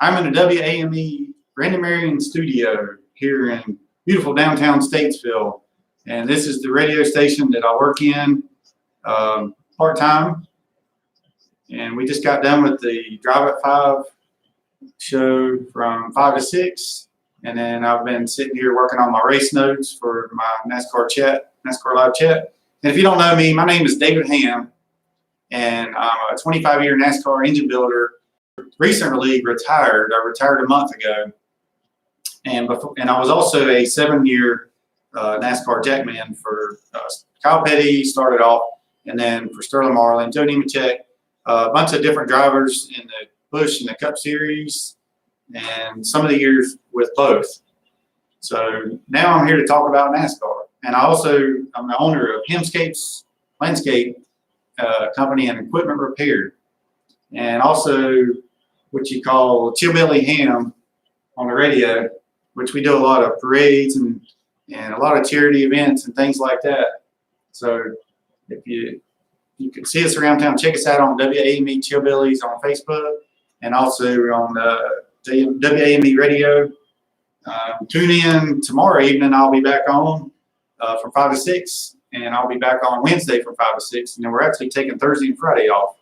I'm in the WAME Brandon Marion studio here in beautiful downtown Statesville. And this is the radio station that I work in part-time. And we just got done with the Drive at 5 show from 5 to 6. And then I've been sitting here working on my race notes for my Nascar Live Chat. And if you don't know me, my name is David Hamm, and I'm a 25-year NASCAR engine builder. Recently retired. I retired a month ago. And I was also a 7-year NASCAR jackman for Kyle Petty, started off, and then for Sterling Marlin, Joe Nemechek, a bunch of different drivers in the Busch and the Cup Series, and some of the years with both. So now I'm here to talk about NASCAR. And I'm the owner of Hamm Landscape Company and Equipment Repair. And also what you call Chillbilly Hamm on the radio, which we do a lot of parades and a lot of charity events and things like that. So if you can see us around town, check us out on WAME Chillbillies on Facebook and also on WAME Radio. Tune in tomorrow evening. I'll be back on from 5 to 6, and I'll be back on Wednesday from 5 to 6, and then we're actually taking Thursday and Friday off.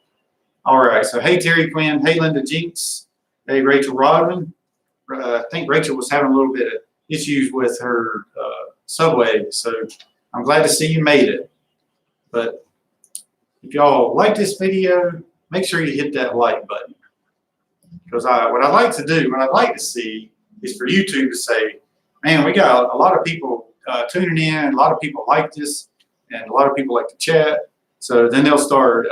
All right, so hey Terry Quinn, hey Linda Jinks, hey Rachel Rodman. I think Rachel was having a little bit of issues with her subway, so I'm glad to see you made it. But if y'all like this video, make sure you hit that like button. Because what I'd like to do, what I'd like to see is for YouTube to say, man, we got a lot of people tuning in, and a lot of people like this, and a lot of people like to chat. So then they'll start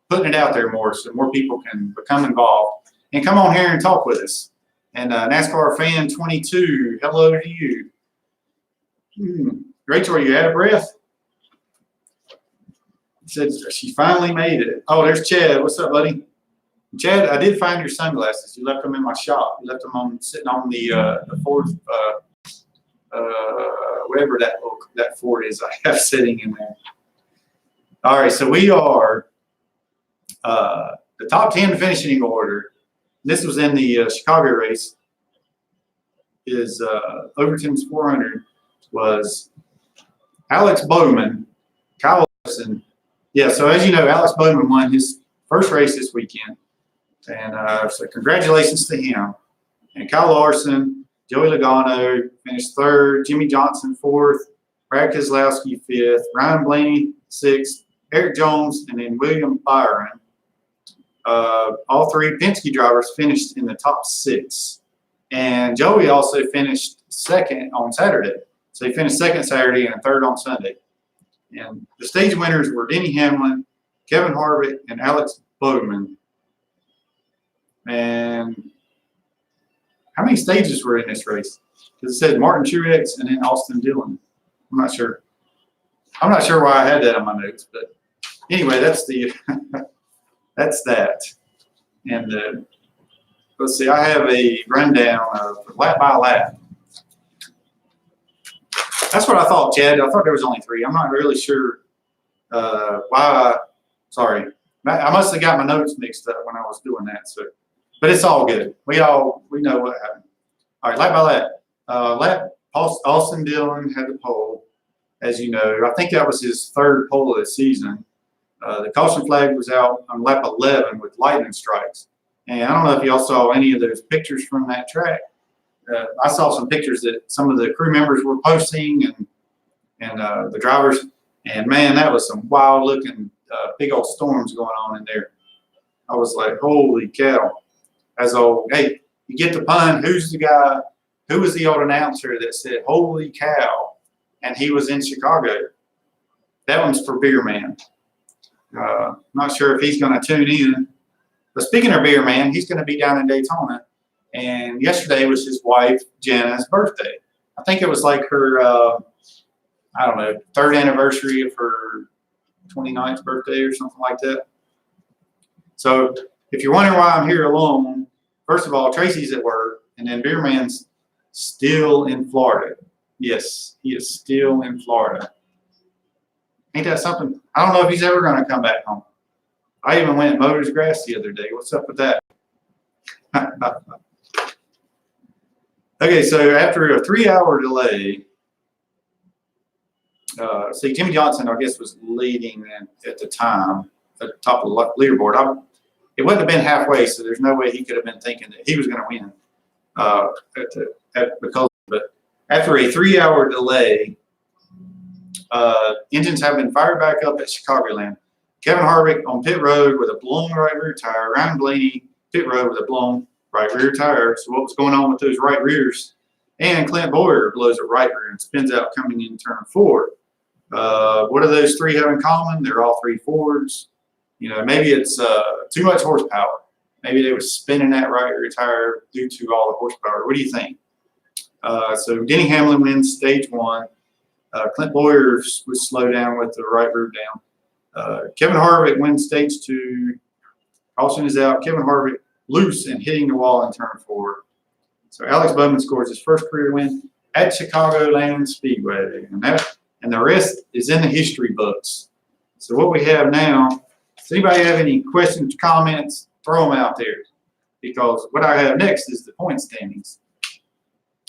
putting it out there more so more people can become involved. And come on here and talk with us. And NASCAR Fan 22, hello to you. Rachel, are you out of breath? Said she finally made it. Oh, there's Chad. What's up, buddy? Chad, I did find your sunglasses. You left them in my shop. You left them sitting on the fourth, whatever that Ford is I have sitting in there. All right, so we are the top 10 finishing order. This was in the Chicago race. Is Overton's 400 was Alex Bowman, Kyle Larson. Yeah, so as you know, Alex Bowman won his first race this weekend. And so congratulations to him. And Kyle Larson, Joey Logano finished 3rd, Jimmy Johnson 4th, Brad Keselowski 5th, Ryan Blaney 6th, Eric Jones, and then William Byron. All 3 Penske drivers finished in the top 6. And Joey also finished 2nd on Saturday. So he finished 2nd Saturday and 3rd on Sunday. And the stage winners were Denny Hamlin, Kevin Harvick, and Alex Bowman. And how many stages were in this race? Because it said Martin Truex and then Austin Dillon. I'm not sure. I'm not sure why I had that on my notes, but anyway, that's the that's that. And let's see, I have a rundown of lap by lap. That's what I thought, Chad. I thought there was only 3. I'm not really sure why. Sorry, I must have got my notes mixed up when I was doing that. So, but it's all good. We know what happened. All right, lap by lap. Austin Dillon had the pole, as you know. I think that was his 3rd pole of the season. The caution flag was out on lap 11 with lightning strikes. And I don't know if y'all saw any of those pictures from that track. I saw some pictures that some of the crew members were posting and the drivers. And man, that was some wild looking big old storms going on in there. I was like, holy cow. Hey, you get the pun, who's the guy, who was the old announcer that said, holy cow, and he was in Chicago? That one's for Beer Man. Not sure if he's going to tune in. But speaking of Beer Man, he's going to be down in Daytona. And yesterday was his wife, Jenna's birthday. I think it was like her, I don't know, 3rd anniversary of her 29th birthday or something like that. So if you're wondering why I'm here alone, first of all, Tracy's at work, and then Beer Man's still in Florida. Yes, he is still in Florida. Ain't that something? I don't know if he's ever going to come back home. I even went and mowed his grass the other day. What's up with that? Okay, so after a 3-hour delay, see, Jimmy Johnson, I guess, was leading at the time at the top of the leaderboard. It wouldn't have been halfway, so there's no way he could have been thinking that he was going to win. But after a 3-hour delay, engines have been fired back up at Chicagoland. Kevin Harvick on pit road with a blown right rear tire. Ryan Blaney pit road with a blown right rear tire. So what was going on with those right rears? And Clint Boyer blows a right rear and spins out coming in turn 4. What do those three have in common? They're all 3 Fords. You know, maybe it's too much horsepower. Maybe they were spinning that right rear tire due to all the horsepower. What do you think? So Denny Hamlin wins stage 1. Clint Boyer was slow down with the right rear down. Kevin Harvick wins stage 2. Caution is out. Kevin Harvick loose and hitting the wall in turn 4. So Alex Bowman scores his first career win at Chicagoland Speedway. And the rest is in the history books. So what we have now, does anybody have any questions, comments? Throw them out there. Because what I have next is the point standings.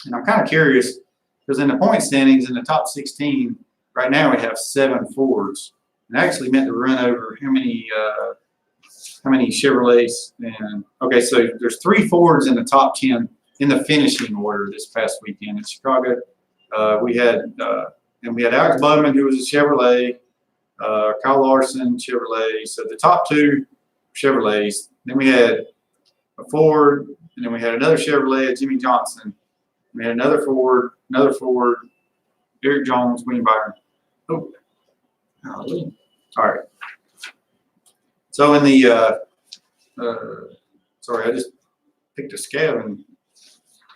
And I'm kind of curious, because in the point standings in the top 16, right now we have 7 Fords. And I actually meant to run over how many Chevrolets. And okay, so there's 3 Fords in the top 10 in the finishing order this past weekend in Chicago. We had Alex Bowman, who was a Chevrolet, Kyle Larson, Chevrolet. So the top 2 Chevrolets. Then we had a Ford, and then we had another Chevrolet, Jimmy Johnson. We had another Ford, Eric Jones, William Byron. Oh, all right. So in the, sorry, I just picked a scab and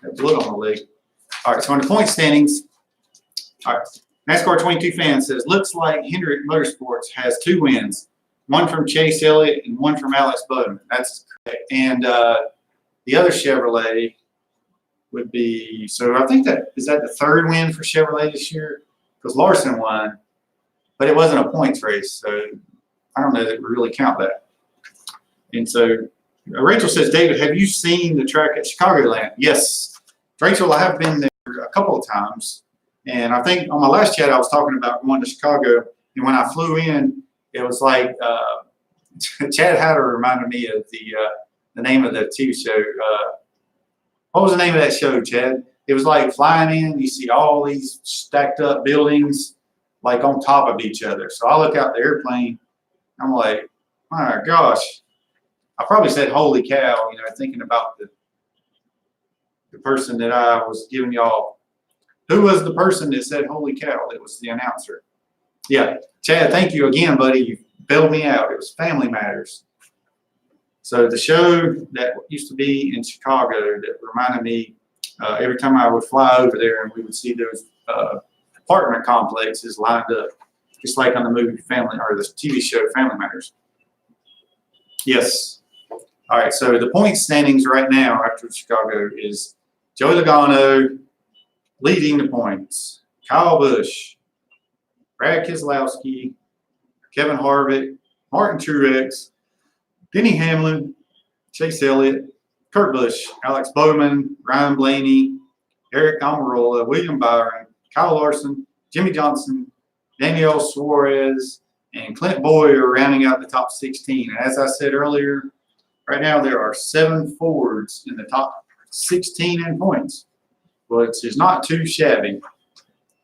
had blood on my leg. All right, so in the point standings, all right, NASCAR 22 fan says, looks like Hendrick Motorsports has 2 wins, one from Chase Elliott and one from Alex Bowman. That's correct. And the other Chevrolet would be, so I think is that the 3rd win for Chevrolet this year? Because Larson won, but it wasn't a points race, so I don't know that we really count that. And so Rachel says, David, have you seen the track at Chicagoland? Yes, Rachel, I have been there a couple of times. And I think on my last chat, I was talking about going to Chicago. And when I flew in, it was like Chad Hatter reminded me of the name of the TV show. What was the name of that show, Chad? It was like flying in, you see all these stacked up buildings like on top of each other. So I look out the airplane, I'm like, my gosh. I probably said, holy cow, you know, thinking about the person that I was giving y'all. Who was the person that said, holy cow? It was the announcer. Yeah, Chad, thank you again, buddy. You bailed me out. It was Family Matters. So the show that used to be in Chicago that reminded me every time I would fly over there and we would see those apartment complexes lined up, just like on the movie Family, or the TV show Family Matters. Yes. All right, so the point standings right now after Chicago is Joey Logano leading the points, Kyle Busch, Brad Keselowski, Kevin Harvick, Martin Truex, Denny Hamlin, Chase Elliott, Kurt Busch, Alex Bowman, Ryan Blaney, Eric Almirola, William Byron, Kyle Larson, Jimmy Johnson, Daniel Suarez, and Clint Boyer rounding out the top 16. And as I said earlier, right now there are 7 Fords in the top 16 in points, which is not too shabby.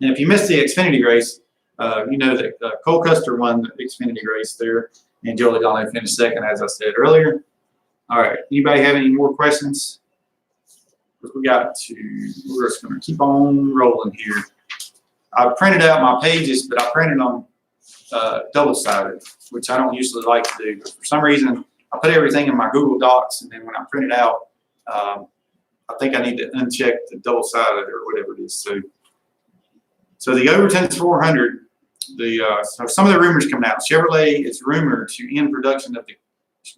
And if you missed the Xfinity race, you know that Cole Custer won the Xfinity race there, and Joey Logano finished 2nd, as I said earlier. All right, anybody have any more questions? We're just going to keep on rolling here. I printed out my pages, but I printed them double-sided, which I don't usually like to do. But for some reason, I put everything in my Google Docs, and then when I print it out, I think I need to uncheck the double-sided or whatever it is. So the Overton's 400, so some of the rumors coming out. Chevrolet is rumored to end production of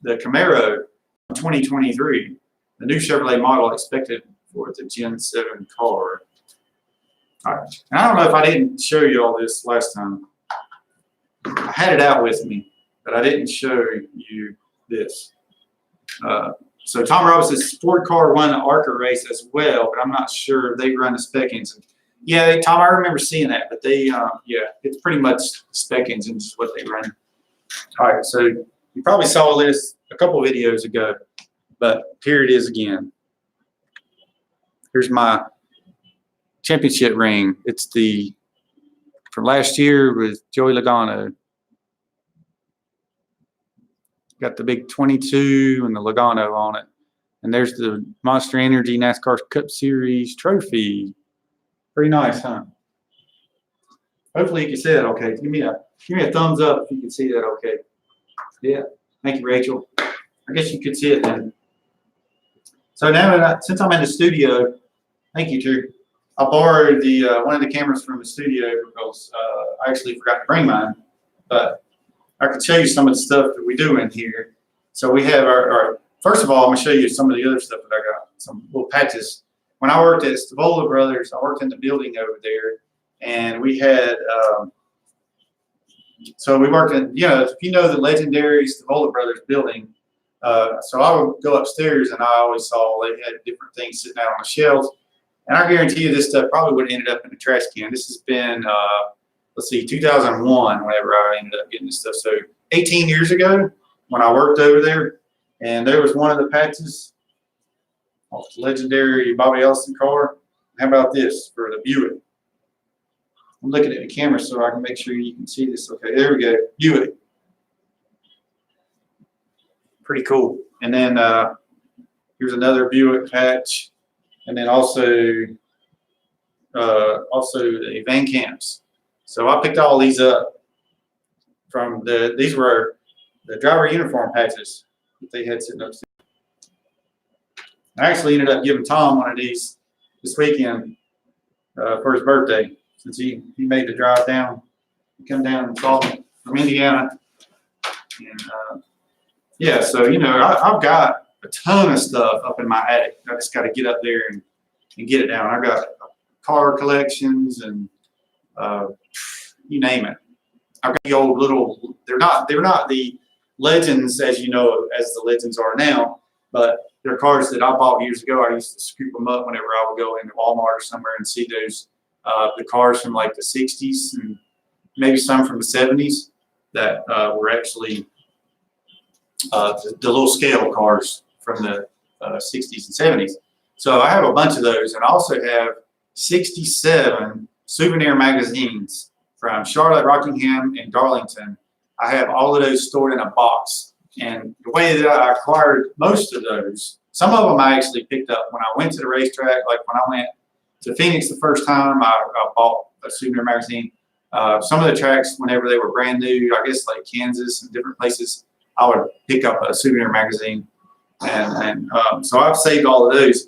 the Camaro in 2023. The new Chevrolet model expected for the Gen 7 car. All right. And I don't know if I didn't show you all this last time. I had it out with me, but I didn't show you this. So Tom Robinson's Ford car won the ARCA race as well, but I'm not sure if they run the spec engine. Yeah, Tom, I remember seeing that, but they, yeah, it's pretty much spec engines is what they run. All right, so you probably saw this a couple videos ago, but here it is again. Here's my championship ring. It's the from last year with Joey Logano. Got the big 22 and the Logano on it. And there's the Monster Energy NASCAR Cup Series trophy. Pretty nice, huh? Hopefully you can see that okay. Give me a thumbs up if you can see that okay. Yeah. Thank you, Rachel. I guess you could see it then. So now, since I'm in the studio, thank you, Drew. I borrowed the one of the cameras from the studio because I actually forgot to bring mine. But I can show you some of the stuff that we do in here. So we have our first of all, I'm going to show you some of the other stuff that I got. Some little patches. When I worked at Stavola Brothers, I worked in the building over there, and we had. So we worked in, if you know the legendary Stavola Brothers building. So I would go upstairs, and I always saw they had different things sitting out on the shelves. And I guarantee you, this stuff probably would have ended up in the trash can. This has been, let's see, 2001. Whenever I ended up getting this stuff. So 18 years ago, when I worked over there. And there was one of the patches off the legendary Bobby Ellison car. How about this for the Buick? I'm looking at the camera so I can make sure you can see this. Okay, there we go. Buick. Pretty cool. And then here's another Buick patch. And then also the Van Camps. So I picked all these up from these were the driver uniform patches that they had sitting upstairs. I actually ended up giving Tom one of these this weekend for his birthday, since he made the drive down. He come down and saw me from Indiana. And yeah, so I've got a ton of stuff up in my attic. I just got to get up there and get it down. I got car collections and you name it. I've got the old little. They're not the legends as the legends are now, but they're cars that I bought years ago. I used to scoop them up whenever I would go into Walmart or somewhere and see those the cars from like the 60s and maybe some from the 70s that were actually the little scale cars from the 60s and 70s. So I have a bunch of those, and I also have 67 souvenir magazines from Charlotte, Rockingham, and Darlington. I have all of those stored in a box. And the way that I acquired most of those, some of them I actually picked up when I went to the racetrack. Like when I went to Phoenix the first time, I bought a souvenir magazine. Some of the tracks, whenever they were brand new, I guess like Kansas and different places, I would pick up a souvenir magazine. And so I've saved all of those.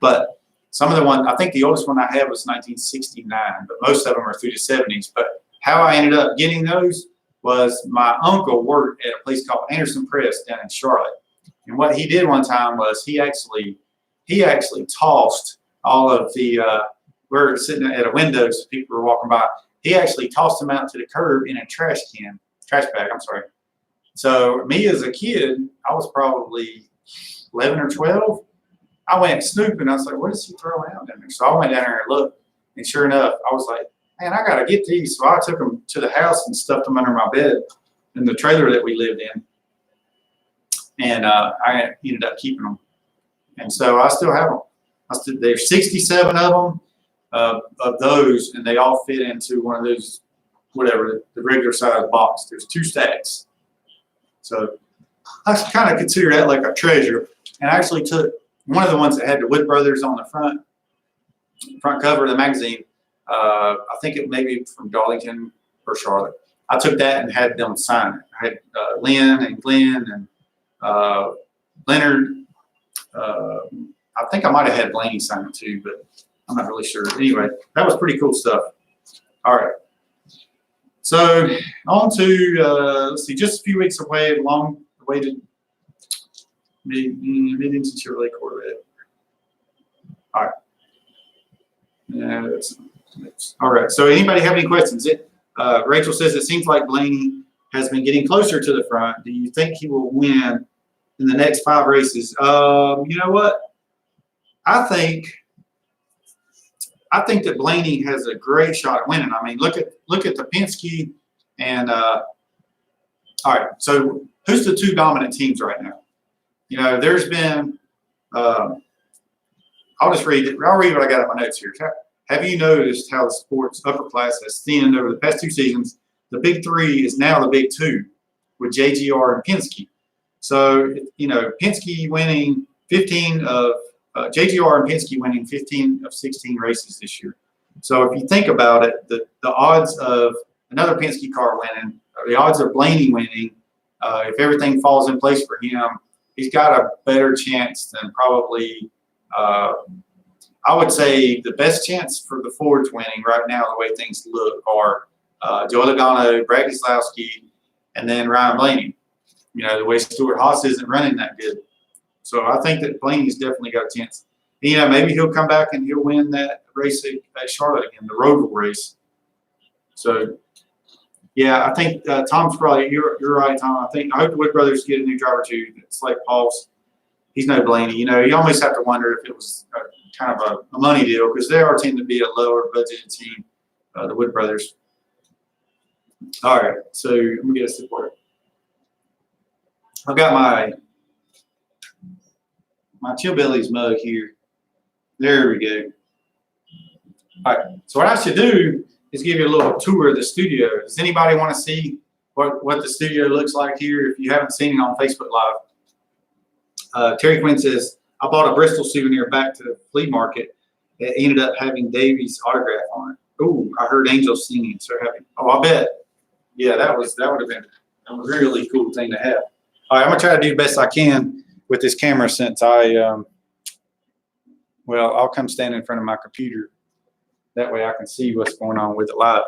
But some of the ones, I think the oldest one I have was 1969, but most of them are through the 70s. But how I ended up getting those was my uncle worked at a place called Anderson Press down in Charlotte. And what he did one time was he actually tossed all of the, we're sitting at a window so people were walking by. He actually tossed them out to the curb in a trash bag, I'm sorry. So me as a kid, I was probably 11 or 12. I went snooping. I was like, what is he throwing out down there? So I went down there and looked. And sure enough, I was like, man, I got to get these. So I took them to the house and stuffed them under my bed in the trailer that we lived in. And I ended up keeping them. And so I still have them. There's 67 of them of those, and they all fit into one of those, whatever, the regular size box. There's 2 stacks. So I kind of consider that like a treasure. And I actually took one of the ones that had the Wood Brothers on the front cover of the magazine. I think it may be from Darlington or Charlotte. I took that and had them sign it. I had Lynn and Glenn and Leonard. I think I might have had Blaney sign it too, but I'm not really sure. Anyway, that was pretty cool stuff. All right. So on to, let's see, just a few weeks away, long-awaited mid-engine Chevrolet Corvette. All right. Yeah, all right. So anybody have any questions? Rachel says, it seems like Blaney has been getting closer to the front. Do you think he will win in the next 5 races. You know what? I think that Blaney has a great shot at winning. I mean, look at the Penske and all right. So who's the 2 dominant teams right now? You know, there's been. I'll just read it. I'll read what I got in my notes here. Have you noticed how the sport's upper class has thinned over the past 2 seasons? The big 3 is now the big 2 with JGR and Penske. So, you know, Penske winning 15 of JGR and Penske winning 15 of 16 races this year. So if you think about it, the odds of another Penske car winning, or the odds of Blaney winning, if everything falls in place for him, he's got a better chance than probably, I would say the best chance for the Fords winning right now, the way things look, are Joey Logano, Brad Keselowski, and then Ryan Blaney. You know, the way Stewart Haas isn't running that good. So I think that Blaney's definitely got a chance. You know, maybe he'll come back and he'll win that race at Charlotte again, the Roval race. So, yeah, I think Tom's probably, you're right, Tom. I hope the Wood brothers get a new driver too. It's like Paul's. He's no Blaney. You know, you almost have to wonder if it was kind of a money deal, because they are tend to be a lower budgeted team, the Wood brothers. All right, so let me get us support. I've got my Chillbillies mug here. There we go. All right, so what I should do is give you a little tour of the studio. Does anybody want to see what the studio looks like here? If you haven't seen it on Facebook Live, Terry Quinn says, I bought a Bristol souvenir back to the flea market. It ended up having Davy's autograph on it. Oh, I heard angels singing. So happy. Oh, I bet. Yeah, that would have been a really cool thing to have. All right, I'm gonna try to do the best I can with this camera, since I'll come stand in front of my computer. That way I can see what's going on with it live.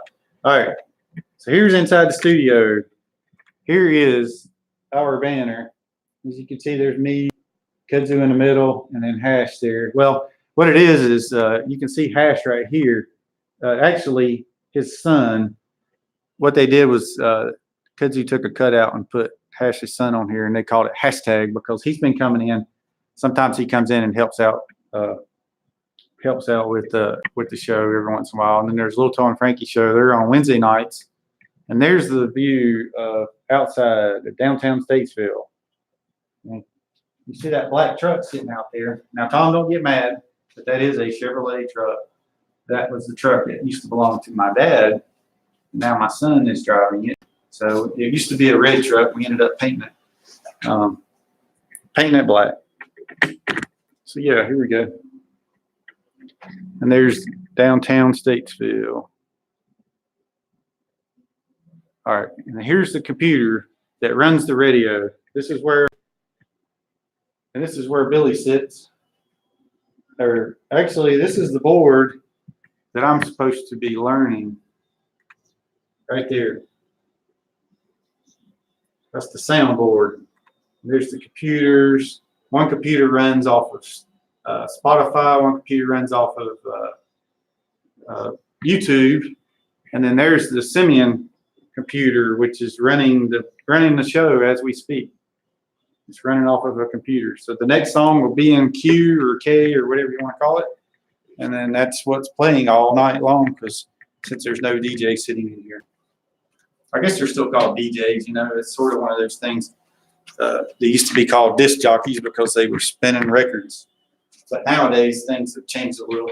All right, so here's inside the studio. Here is our banner. As you can see, there's me, Kudzu in the middle, and then Hash there. Well, what it is you can see Hash right here. Actually, his son, what they did was Kudzu took a cutout and put Hash's son on here, and they called it hashtag because he's been coming in. Sometimes he comes in and helps out with the show every once in a while. And then there's Little Tom and Frankie show. They're on Wednesday nights. And there's the view of outside of downtown Statesville. And you see that black truck sitting out there. Now, Tom, don't get mad, but that is a Chevrolet truck. That was the truck that used to belong to my dad. Now my son is driving it. So it used to be a red truck. We ended up painting it black. So yeah, here we go. And there's downtown Statesville. All right, and here's the computer that runs the radio. This is where Billy sits. Or actually, this is the board that I'm supposed to be learning. Right there. That's the soundboard. There's the computers. One computer runs off of Spotify. One computer runs off of YouTube, and then there's the Simeon computer, which is running the show as we speak. It's running off of a computer. So the next song will be in Q or K or whatever you want to call it, and then that's what's playing all night long. Because since there's no DJ sitting in here, I guess they're still called DJs. You know, it's sort of one of those things. They used to be called disc jockeys because they were spinning records. But nowadays, things have changed a little.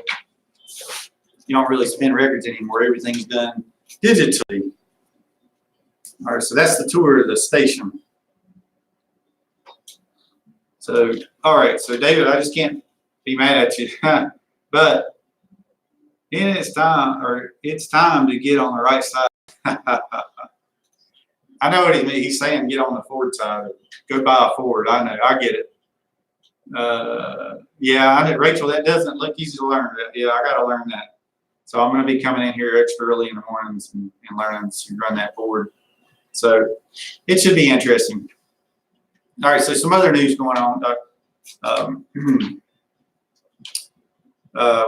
You don't really spin records anymore. Everything's done digitally. All right, so that's the tour of the station. So, all right, so David, I just can't be mad at you. But it's time to get on the right side. I know what he's saying, get on the Ford side. Go buy a Ford. I know, I get it. Yeah, Rachel, that doesn't look easy to learn. Yeah, I got to learn that. So I'm going to be coming in here extra early in the mornings and learning to run that board. So it should be interesting. All right, so some other news going on.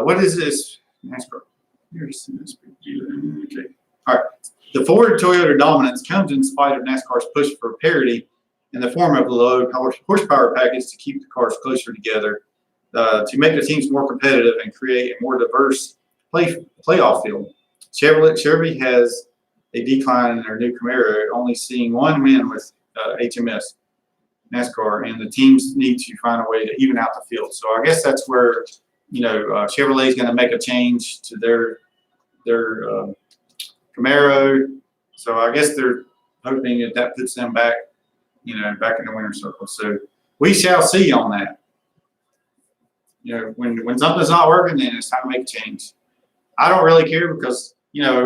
What is this? Okay. All right. The Ford Toyota dominance comes in spite of NASCAR's push for parity in the form of a low horsepower package to keep the cars closer together, to make the teams more competitive and create a more diverse playoff field. Chevy has a decline in their new Camaro, only seeing one win with HMS NASCAR, and the teams need to find a way to even out the field. So I guess that's where, Chevrolet is going to make a change to their Camaro. So I guess they're hoping that puts them back, back in the winner's circle. So we shall see on that. When something's not working, then it's time to make a change. I don't really care because,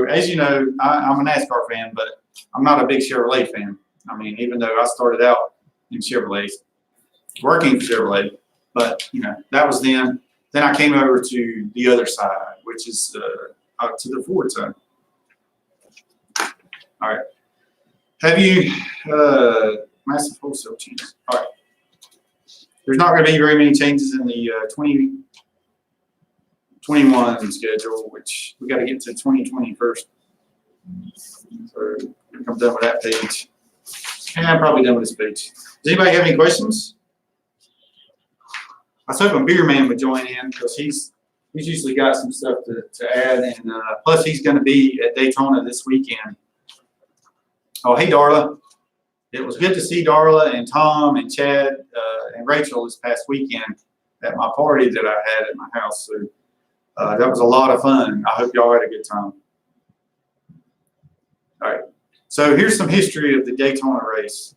as you know, I'm a NASCAR fan, but I'm not a big Chevrolet fan. I mean, even though I started out in Chevrolet, working for Chevrolet, but, that was then. Then I came over to the other side, which is to the Ford side. All right. Have you massive wholesale changes? All right. There's not going to be very many changes in the 2021 schedule, which we got to get to 2020 first. So I'm done with that page. And I'm probably done with this page. Does anybody have any questions? I was hoping Beer Man would join in because he's usually got some stuff to add, and plus he's going to be at Daytona this weekend. Oh, hey, Darla. It was good to see Darla and Tom and Chad and Rachel this past weekend at my party that I had at my house. So that was a lot of fun. I hope y'all had a good time. All right. So here's some history of the Daytona race.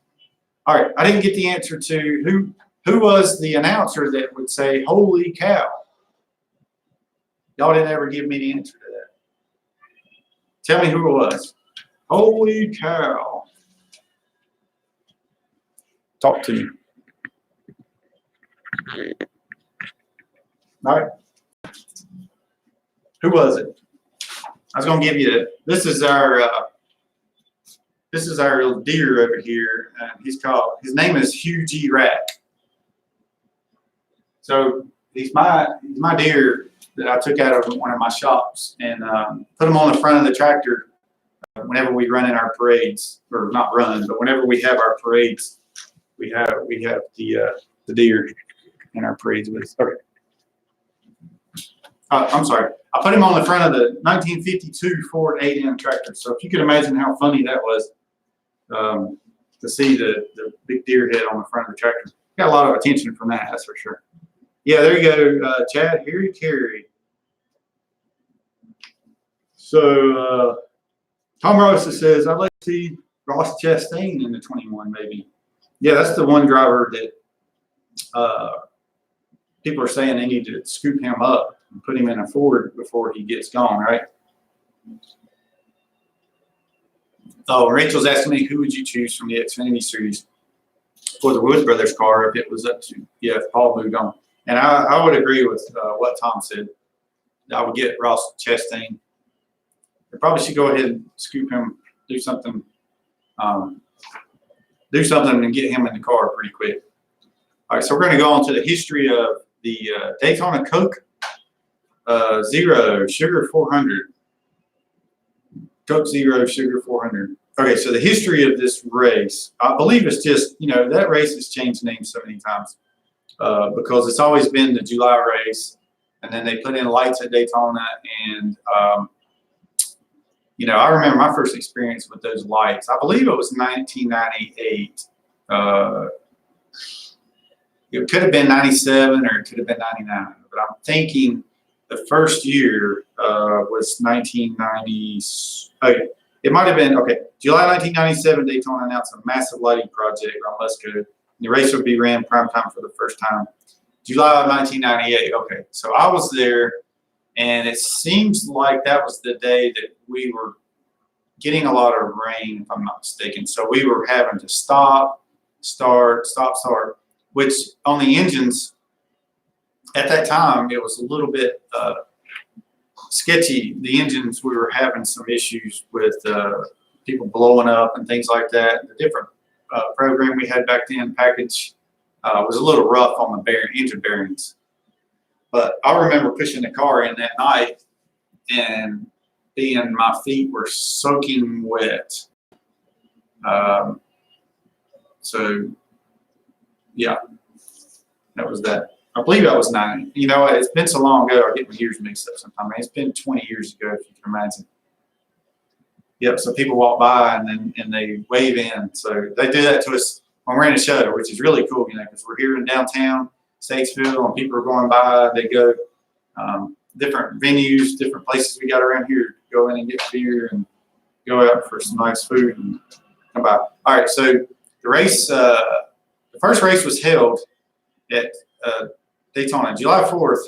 All right. I didn't get the answer to who was the announcer that would say, "Holy cow." Y'all didn't ever give me the answer to that. Tell me who it was. Holy cow. Talk to me. All right. Who was it? I was going to give you it. This is our little deer over here. His name is Hugh G. Rack. So he's my deer that I took out of one of my shops and put him on the front of the tractor whenever we run in our parades, or not run, but whenever we have our parades, we have the deer in our parades with us. Okay. I'm sorry. I put him on the front of the 1952 Ford 8M tractor. So if you could imagine how funny that was to see the big deer head on the front of the tractor. Got a lot of attention from that, that's for sure. Yeah, there you go, Chad. Here you carry. So Tom Rosa says, I'd like to see Ross Chastain in the 21 maybe. Yeah, that's the one driver that people are saying they need to scoop him up and put him in a Ford before he gets gone, right? Oh, Rachel's asking me, who would you choose from the Xfinity Series for the Wood Brothers car if it was up to, if Paul moved on? And I would agree with what Tom said. I would get Ross Chastain. I probably should go ahead and scoop him, do something and get him in the car pretty quick. All right, so we're going to go on to the history of the Daytona Coke Zero Sugar 400. Coke Zero Sugar 400. Okay, so the history of this race, I believe it's just, that race has changed names so many times because it's always been the July race, and then they put in lights at Daytona, and I remember my first experience with those lights. I believe it was 1998. It could have been 97 or it could have been 99, but I'm thinking the first year was 1990. Okay, it might have been, July 1997, Daytona announced a massive lighting project on Musco. The race would be ran prime time for the first time. July of 1998. Okay, so I was there, and it seems like that was the day that we were getting a lot of rain, if I'm not mistaken. So we were having to stop, start, which on the engines at that time, it was a little bit sketchy. The engines, we were having some issues with people blowing up and things like that. The different program we had back then, package, was a little rough on the engine bearings. But I remember pushing the car in that night and my feet were soaking wet. So yeah, that was that. I believe I was 9. You know, it's been so long ago, I get my years mixed up sometimes. It's been 20 years ago, if you can imagine. Yep, so people walk by and they wave in. So they do that to us when we're in a show, which is really cool, you know, because we're here in downtown Statesville and people are going by. They go different venues, different places we got around here. Go in and get beer and go out for some nice food and come by. All right, so the race, the first race was held at Daytona, July 4th.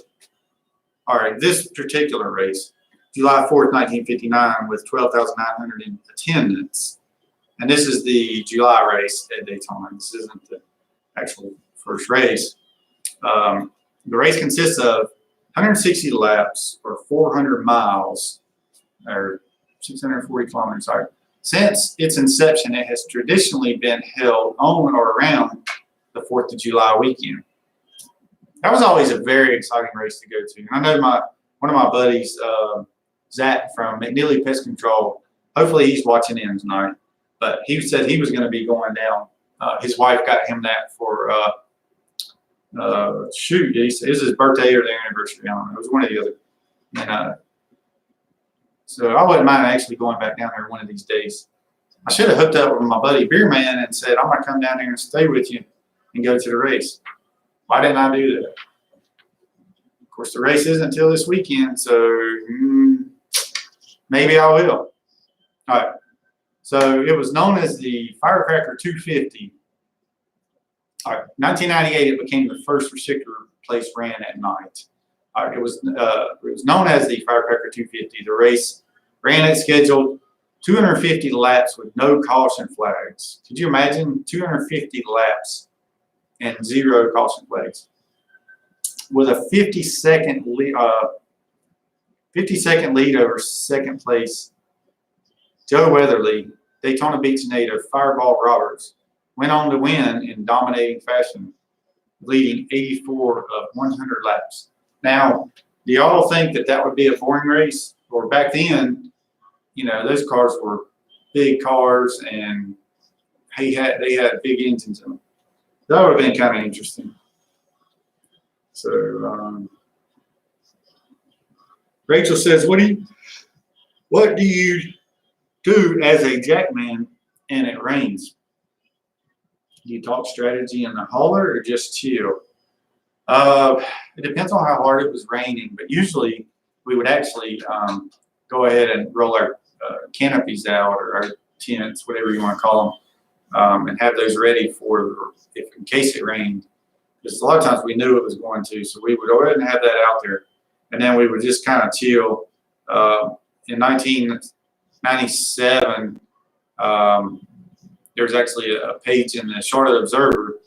All right, this particular race, July 4th, 1959, with 12,900 in attendance. And this is the July race at Daytona. This isn't the actual first race. The race consists of 160 laps or 400 miles, or 640 kilometers. Sorry. Since its inception, it has traditionally been held on or around the 4th of July weekend. That was always a very exciting race to go to. And I know one of my buddies, Zach from McNeely Pest Control, hopefully he's watching in tonight, but he said he was going to be going down. His wife got him that for, shoot, it was his birthday or their anniversary. I don't know. It was one or the other. And so I wouldn't mind actually going back down there one of these days. I should have hooked up with my buddy Beer Man and said, I'm going to come down there and stay with you and go to the race. Why didn't I do that? Of course, the race isn't until this weekend, so maybe I will. All right. So it was known as the Firecracker 250. All right. 1998, it became the first particular place ran at night. All right. It was known as the Firecracker 250. The race ran at scheduled 250 laps with no caution flags. Could you imagine 250 laps and 0 caution flags? With a 50-second lead over second place, Joe Weatherly, Daytona Beach native Fireball Roberts, went on to win in dominating fashion, leading 84 of 100 laps. Now, do y'all think that would be a boring race? Or back then, you know, those cars were big cars and they had big engines in them. That would have been kind of interesting. So Rachel says, what do you do as a jackman and it rains? Do you talk strategy in the hauler or just chill? It depends on how hard it was raining, but usually we would actually go ahead and roll our canopies out or our tents, whatever you want to call them, and have those ready for in case it rained. Because a lot of times we knew it was going to, so we would go ahead and have that out there. And then we would just kind of chill. In 1997, there was actually a page in the Charlotte Observer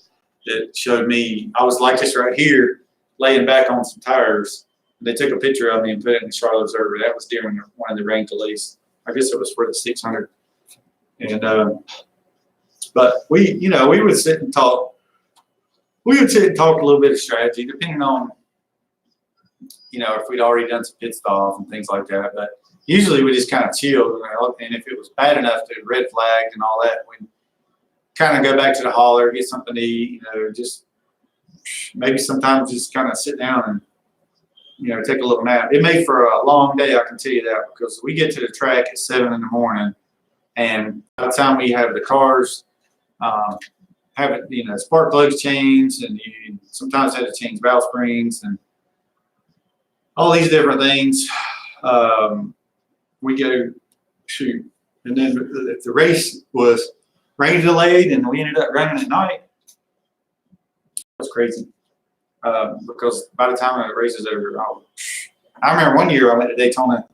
that showed me, I was like this right here, laying back on some tires. They took a picture of me and put it in the Charlotte Observer. That was during one of the rain delays. I guess it was for the 600. And but we would sit and talk. We would sit and talk a little bit of strategy, depending on, you know, if we'd already done some pit stops and things like that. But usually we just kind of chilled. And if it was bad enough to red flagged and all that, we'd kind of go back to the hauler, get something to eat, you know, just maybe sometimes just kind of sit down and, you know, take a little nap. It made for a long day, I can tell you that, because we get to the track at 7 in the morning, and by the time we have the cars, have it, you know, spark plugs changed, and you sometimes had to change valve springs and all these different things. We go shoot, and then if the race was rain delayed and we ended up running at night, it was crazy. Because by the time the race is over, I remember one year I went to Daytona,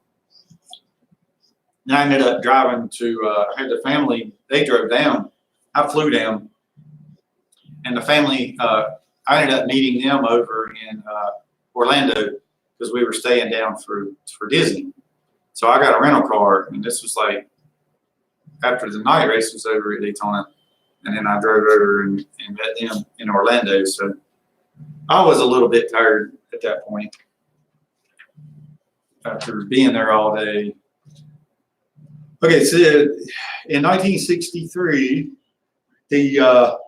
and I ended up driving to, I had the family, they drove down, I flew down, and the family, I ended up meeting them over in Orlando, because we were staying down for Disney. So I got a rental car, and this was like after the night race was over at Daytona, and then I drove over and met them in Orlando. So I was a little bit tired at that point after being there all day. Okay, so in 1963, the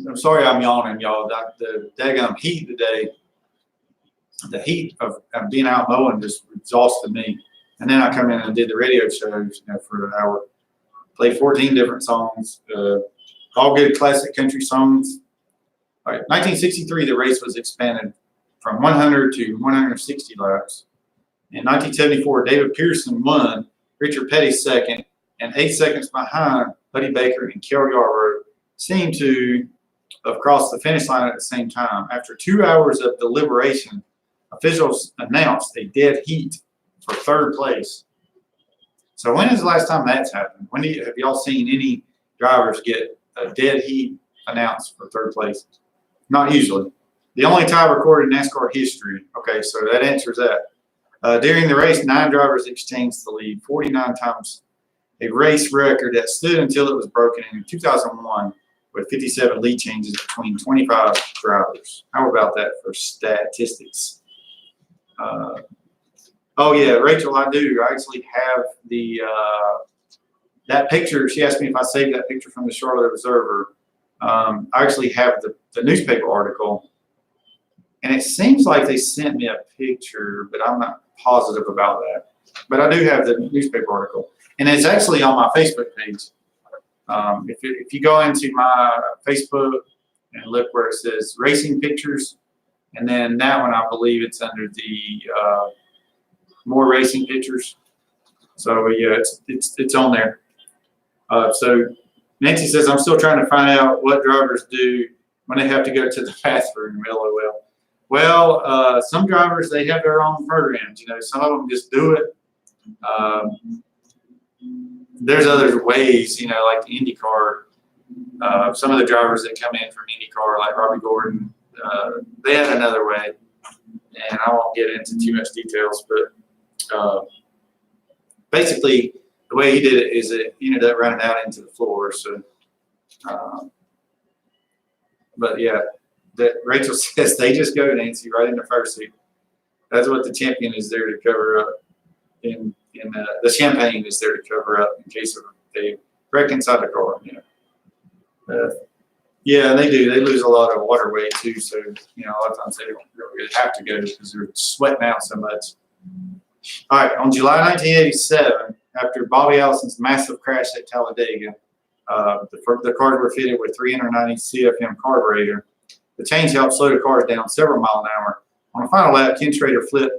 I'm sorry I'm yawning, y'all. The daggum heat today, the heat of being out mowing just exhausted me. And then I come in and did the radio shows, for an hour. Played 14 different songs, all good classic country songs. All right, 1963, the race was expanded from 100 to 160 laps. In 1974, David Pearson won, Richard Petty second, and 8 seconds behind Buddy Baker and Cale Yarborough seemed to have crossed the finish line at the same time. After 2 hours of deliberation, officials announced a dead heat for third place. So when is the last time that's happened? Have y'all seen any drivers get a dead heat announced for third place? Not usually. The only tie recorded in NASCAR history. Okay, so that answers that. During the race, 9 drivers exchanged the lead 49 times, a race record that stood until it was broken in 2001 with 57 lead changes between 25 drivers. How about that for statistics? Oh yeah, Rachel, I do. I actually have the that picture. She asked me if I saved that picture from the Charlotte Observer. I actually have the newspaper article, and it seems like they sent me a picture, but I'm not positive about that. But I do have the newspaper article, and it's actually on my Facebook page. If you go into my Facebook and look where it says racing pictures, and then that one, I believe it's under the more racing pictures. So yeah, it's on there. So Nancy says, I'm still trying to find out what drivers do when they have to go to the bathroom. LOL. Well, some drivers, they have their own programs. Some of them just do it. There's other ways, like the IndyCar. Some of the drivers that come in from IndyCar, like Robbie Gordon, they had another way. And I won't get into too much details, but basically, the way he did it is it ended up running out into the floor. So, but yeah, that Rachel says they just go, Nancy, right in the first seat. That's what the champion is there to cover up. The champagne is there to cover up in case of a wreck inside the car. Yeah, they do. They lose a lot of water weight too. So a lot of times they don't really have to go because they're sweating out so much. All right, on July 1987, after Bobby Allison's massive crash at Talladega, the cars were fitted with 390 CFM carburetor. The change helped slow the cars down several miles an hour. On the final lap, Ken Schrader flipped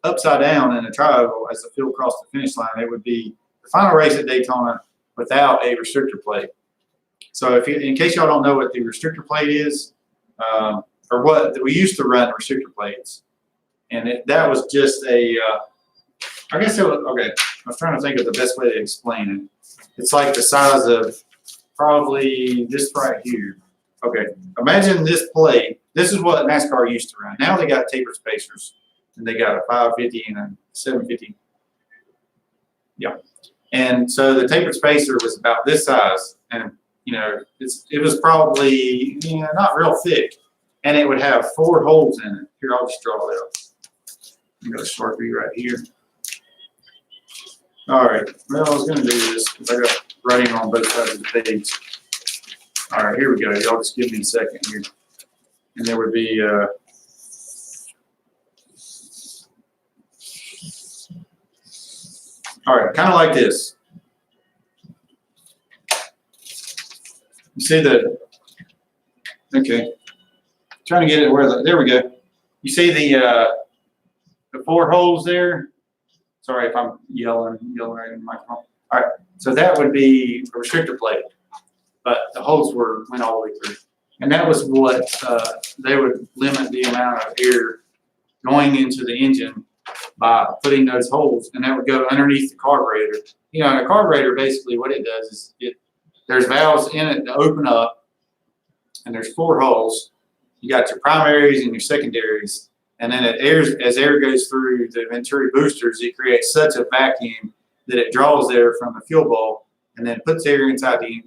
upside down in a triangle as the field crossed the finish line. It would be the final race at Daytona without a restrictor plate. So in case y'all don't know what the restrictor plate is, or what we used to run restrictor plates, and that was just I guess it was, okay, I was trying to think of the best way to explain it. It's like the size of probably this right here. Okay, imagine this plate. This is what NASCAR used to run. Now they got taper spacers, and they got a 550 and a 750. Yeah, and so the taper spacer was about this size, and it was probably not real thick, and it would have 4 holes in it. Here, I'll just draw it out. I'm going to Sharpie right here. All right. Well, I was going to do this because I got writing on both sides of the page. All right, here we go. Y'all just give me a second here. And there would be all right, kind of like this. You see okay. Trying to get it where there we go. You see the 4 holes there? Sorry if I'm yelling right in the microphone. All right, so that would be a restrictor plate, but the holes went all the way through. And that was what they would limit the amount of air going into the engine by putting those holes, and that would go underneath the carburetor. The carburetor, basically what it does is there's valves in it to open up, and there's 4 holes. You got your primaries and your secondaries, and then as air goes through the Venturi boosters, it creates such a vacuum that it draws air from the fuel bowl and then puts air inside the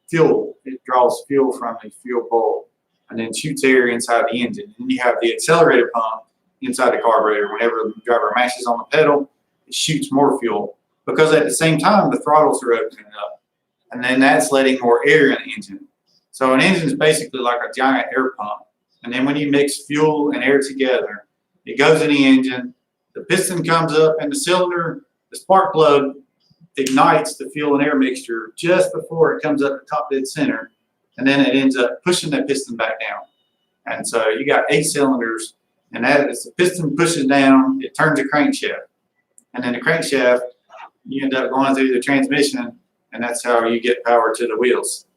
fuel. It draws fuel from the fuel bowl and then shoots air inside the engine. And you have the accelerator pump inside the carburetor. Whenever the driver mashes on the pedal, it shoots more fuel because at the same time the throttles are opening up, and then that's letting more air in the engine. So an engine is basically like a giant air pump. And then when you mix fuel and air together, it goes in the engine, the piston comes up in the cylinder, the spark plug ignites the fuel and air mixture just before it comes up to top dead center, and then it ends up pushing that piston back down. And so you got 8 cylinders, and that as the piston pushes down, it turns a crankshaft. And then the crankshaft, you end up going through the transmission, and that's how you get power to the wheels.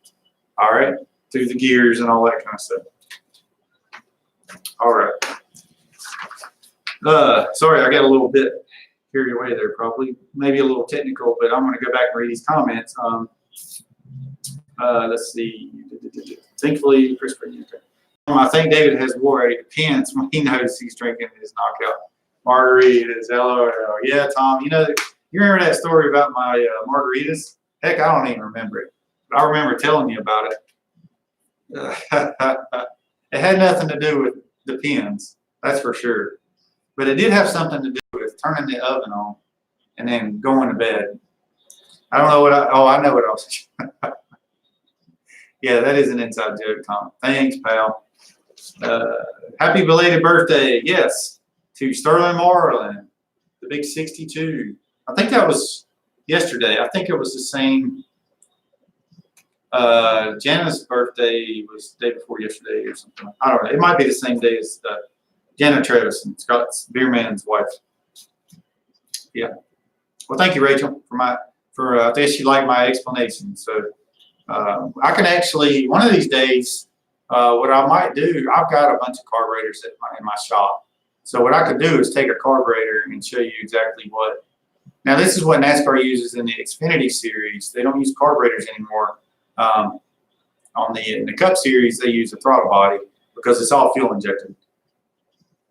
All right, through the gears and all that kind of stuff. All right. Sorry, I got a little bit carried away there, probably. Maybe a little technical, but I'm going to go back and read these comments. Let's see. Thankfully, Chris, I think David has wore a depends when he knows he's drinking his knockout margaritas. LOL. Yeah, Tom, you know, you remember that story about my margaritas? Heck, I don't even remember it. But I remember telling you about it. It had nothing to do with depends, that's for sure. But it did have something to do with turning the oven on and then going to bed. I don't know what I know what else. Yeah, that is an inside joke, Tom. Thanks, pal. Happy belated birthday, yes, to Sterling Marlin, the big 62. I think that was yesterday. I think it was the same. Jana's birthday was the day before yesterday or something. I don't know. It might be the same day as Jana Trevison, Scott's Beerman's wife. Yeah. Well, thank you, Rachel, for I guess you like my explanation. So I can actually, one of these days, what I might do, I've got a bunch of carburetors in my shop. So what I could do is take a carburetor and show you exactly what. Now, this is what NASCAR uses in the Xfinity series. They don't use carburetors anymore. In the Cup series, they use a throttle body because it's all fuel injected.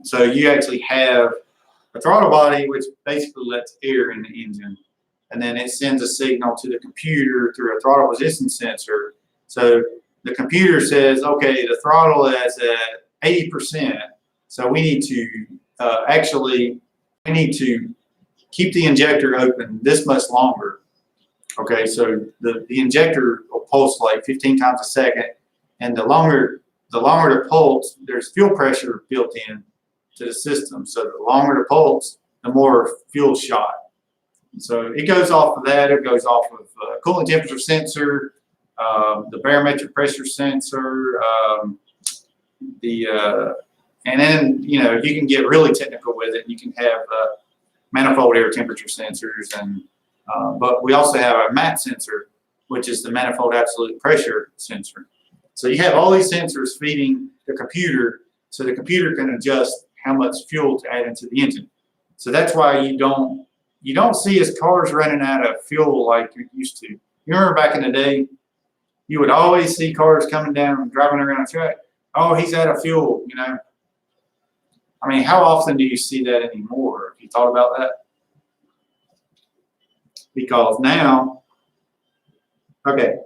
So you actually have a throttle body, which basically lets air in the engine, and then it sends a signal to the computer through a throttle resistance sensor. So the computer says, okay, the throttle is at 80%, so we need to keep the injector open this much longer. Okay, so the injector will pulse like 15 times a second, and the longer the pulse, there's fuel pressure built in to the system. So the longer the pulse, the more fuel shot. So it goes off of that. It goes off of coolant temperature sensor, the barometric pressure sensor, and then you can get really technical with it. You can have manifold air temperature sensors, and but we also have a MAP sensor, which is the manifold absolute pressure sensor. So you have all these sensors feeding the computer, so the computer can adjust how much fuel to add into the engine. So that's why you don't see as cars running out of fuel like you used to. You remember back in the day, you would always see cars coming down and driving around the track. Oh, he's out of fuel, I mean, how often do you see that anymore? Have you thought about that? Because now, okay,